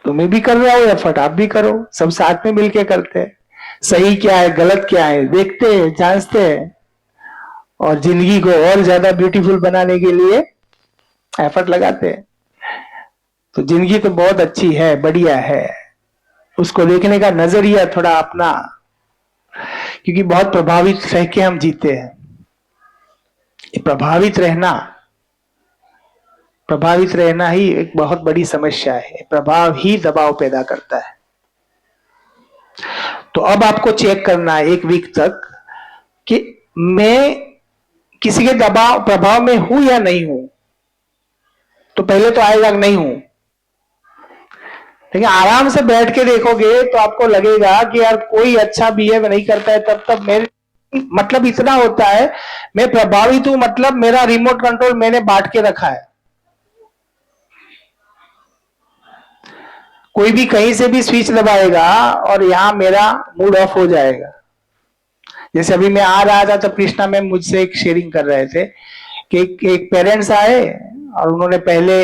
तो मैं भी कर रहा हूं एफर्ट, आप भी करो, सब साथ में मिलके करते हैं। सही क्या है गलत क्या है देखते हैं, जांचते हैं, और जिंदगी को और ज्यादा ब्यूटीफुल बनाने के लिए एफर्ट लगाते हैं। तो जिंदगी तो बहुत अच्छी है, बढ़िया है, उसको देखने का नजरिया थोड़ा अपना, क्योंकि बहुत प्रभावित रह के हम जीते हैं। प्रभावित रहना ही एक बहुत बड़ी समस्या है। प्रभाव ही दबाव पैदा करता है। तो अब आपको चेक करना है 1 वीक तक कि मैं किसी के दबाव प्रभाव में हूं या नहीं हूं। तो पहले तो आएगा नहीं हूं, लेकिन आराम से बैठ के देखोगे तो आपको लगेगा कि यार कोई अच्छा बिहेव नहीं करता है, तब मेरे मतलब इतना होता है, मैं प्रभावित हूं, मतलब मेरा रिमोट कंट्रोल मैंने बांट के रखा है। कोई भी कहीं से भी स्विच दबाएगा और यहां मेरा मूड ऑफ हो जाएगा। जैसे अभी मैं आ रहा था तो कृष्णा मैम मुझसे एक शेयरिंग कर रहे थे कि एक पेरेंट्स आए और उन्होंने पहले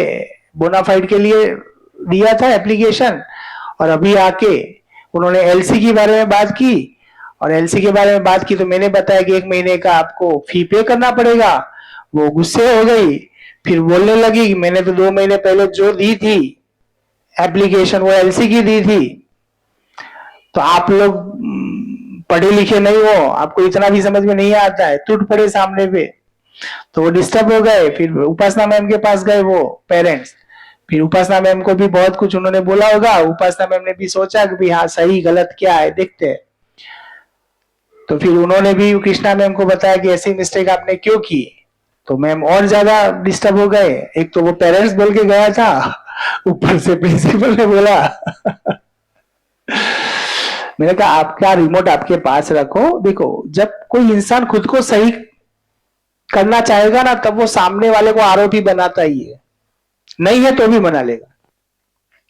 बोनाफाइड के लिए दिया था एप्लीकेशन, और अभी आके उन्होंने एलसी के बारे में बात की, और एलसी के बारे में बात की तो मैंने बताया कि 1 महीने का आपको फी पे करना पड़ेगा। वो गुस्से हो गई, फिर बोलने लगी कि मैंने तो 2 महीने पहले जो दी थी एप्लीकेशन वो एलसी की दी थी, तो आप लोग पढ़े लिखे नहीं हो, आपको इतना भी समझ में नहीं आता है, टूट पड़े सामने पे। तो वो डिस्टर्ब हो गए। फिर उपासना मैम के पास गए वो पेरेंट्स, फिर उपासना मैम को भी बहुत कुछ उन्होंने बोला होगा। उपासना मैम ने भी सोचा कि हाँ सही गलत क्या है देखते हैं। तो फिर उन्होंने भी कृष्णा मैम को बताया कि ऐसी मिस्टेक आपने क्यों की। तो मैम और ज्यादा डिस्टर्ब हो गए। एक तो वो पेरेंट्स बोल के गया था, ऊपर से प्रिंसिपल ने बोला। मैंने कहा आपका रिमोट आपके पास रखो। देखो, जब कोई इंसान खुद को सही करना चाहेगा ना, तब वो सामने वाले को आरोपी बनाता ही है, नहीं है तो भी बना लेगा,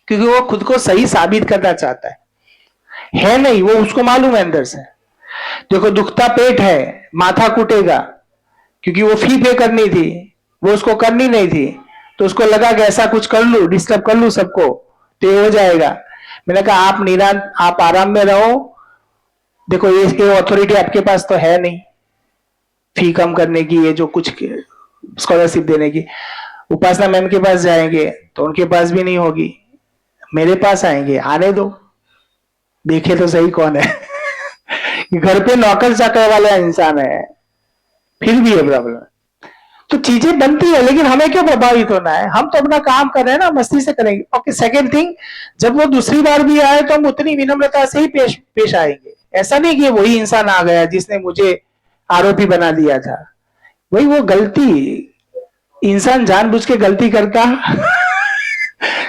क्योंकि वो खुद को सही साबित करना चाहता है नहीं, वो उसको मालूम है अंदर से। देखो, दुखता पेट है, माथा कूटेगा, क्योंकि वो फी पे करनी थी, वो उसको करनी नहीं थी, तो उसको लगा कि ऐसा कुछ कर लू, डिस्टर्ब कर लू सबको, तो ये हो जाएगा। मैंने कहा आप आराम में रहो। देखो, ये अथॉरिटी आपके पास तो है नहीं फी कम करने की, ये जो कुछ स्कॉलरशिप देने की। उपासना मैम के पास जाएंगे तो उनके पास भी नहीं होगी, मेरे पास आएंगे, आने दो, देखे तो सही कौन है। घर पे नौकर चाकर वाला इंसान है, फिर भी है प्रॉब्लम। तो चीजें बनती है, लेकिन हमें क्यों प्रभावित होना है? हम तो अपना काम कर रहे हैं ना, मस्ती से करेंगे। ओके, सेकेंड थिंग, जब वो दूसरी बार भी आए तो हम उतनी विनम्रता से ही पेश आएंगे। ऐसा नहीं कि वही इंसान आ गया जिसने मुझे आरोपी बना दिया था। वही वो गलती, इंसान जानबूझ के गलती करता।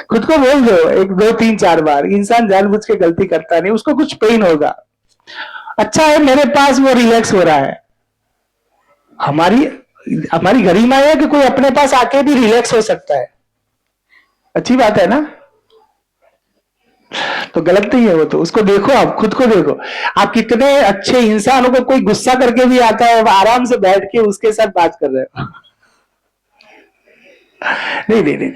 खुद को बोल दो 1 2 3 4 बार, इंसान जानबूझ के गलती करता नहीं, उसको कुछ पेन होगा। अच्छा है मेरे पास वो रिलैक्स हो रहा है। हमारी गरिमा है कि कोई अपने पास आके भी रिलैक्स हो सकता है। अच्छी बात है ना? तो गलत नहीं है वो, तो उसको देखो, आप खुद को देखो, आप कितने अच्छे इंसान हो, कोई गुस्सा करके भी आता है, आराम से बैठ के उसके साथ बात कर रहे हो। नहीं,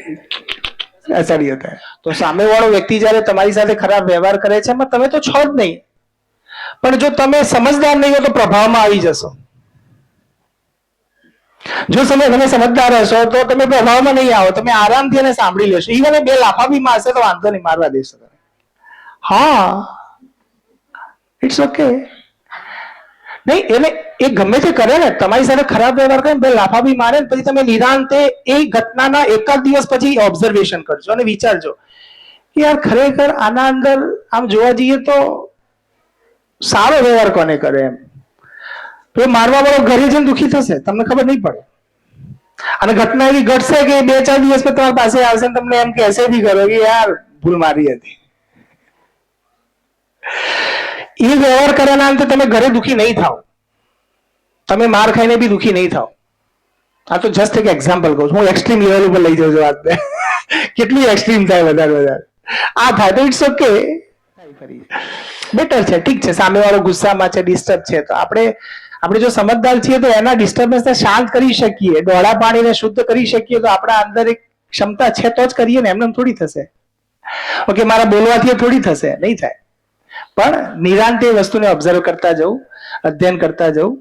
ऐसा नहीं होता है। तो सामने वाળો વ્યક્તિ જ્યારે તમારી સાથે ખરાબ વ્યવહાર કરે છે, તમે તો છો જ નહીં, પણ જો તમે સમજદાર નહીં હો તો પ્રભાવમાં આવી જશો। જો તમે સમજદાર હશો તો તમે પ્રભાવમાં નહીં આવો, તમે આરામથી એને સાંભળી લેશો। ઈવન 2 લાફા બી મારશે તો વાંધો નહીં, મારવા દેશો। હા, ઇટ્સ ઓકે. નહીં એને એ ગમે તે કરે ને, તમારી સાથે ખરાબ વ્યવહાર કરે ને, બે લાફા બી મારે ને, પછી તમે નિરાંતે એ ઘટનાના એકાદ દિવસ પછી ઓબ્ઝર્વેશન કરજો અને વિચારજો કે યાર ખરેખર આના અંદર આમ જોવા જઈએ તો સારો વ્યવહાર કોને કરે એમ. તો મારવા વાળો ઘરે જઈને દુખી થશે, તમને ખબર નહીં પડે. અને ઘટના એવી ઘટશે કે 2-4 દિવસમાં તમારી પાસે આવશે ને તમને એમ કહેશે બી કરો કે યાર ભૂલ મારી હતી. એ વ્યવહાર કર્યાના અંતે તમે ઘરે દુખી નહીં થાવ, તમે માર ખાઈને બી દુખી નહીં થાવ. આ તો જસ્ટ એક એક્ઝામ્પલ કહું છું, હું એક્સ્ટ્રીમ લેવલ ઉપર લઈ જાઉં છું વાતને. કેટલી એક્સ્ટ્રીમ થાય વધારે આ થાય તો ઇટ્સ ઓકે, બેટર છે, ઠીક છે. સામેવાળો ગુસ્સામાં છે, ડિસ્ટર્બ છે, તો આપણે જો સમજદાર છીએ તો એના ડિસ્ટર્બન્સને શાંત કરી શકીએ, ડોળા પાણીને શુદ્ધ કરી શકીએ, તો આપણા અંદર એક ક્ષમતા છે તો જ કરીએ ને, એમને થોડી થશે. ઓકે, મારા બોલવાથી થોડી થશે, નહીં થાય. પણ નિરાંતે વસ્તુને ઓબ્ઝર્વ કરતા જવું, અધ્યયન કરતા જવું.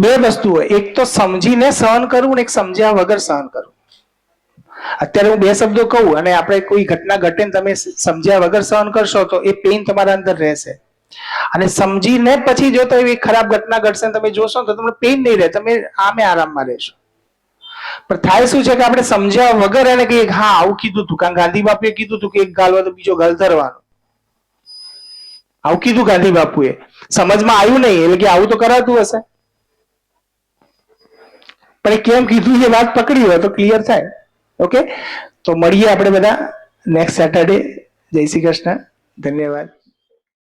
બે વસ્તુઓ, એક તો સમજીને સહન કરવું ને એક સમજ્યા વગર સહન કરવું. અત્યારે હું 2 શબ્દો કહું અને આપણે કોઈ ઘટના ઘટે ને તમે સમજ્યા વગર સહન કરશો તો એ પેઇન તમારા અંદર રહેશે. અને સમજીને પછી જો તો એવી ખરાબ ઘટના ઘટશે ને તમે જોશો તો તમને પેઇન નહીં રહે, તમે આરામમાં રહેશો. પણ થાય શું છે કે આપણે સમજ્યા વગર એને કહીએ હા આવું કીધું તું, કારણ ગાંધી બાપુએ કીધું તું કે એક ગાલ હોય તો બીજો ગાલ ધરવાનો. આવું કીધું ગાંધી બાપુએ, સમજમાં આવ્યું નહીં એટલે કે આવું તો કરાતું હશે. પણ એ કેમ કીધું એ વાત પકડી હોય તો ક્લિયર થાય. ઓકે, તો મળીએ આપણે બધા નેક્સ્ટ સેટરડે. જય શ્રી કૃષ્ણ, ધન્યવાદ.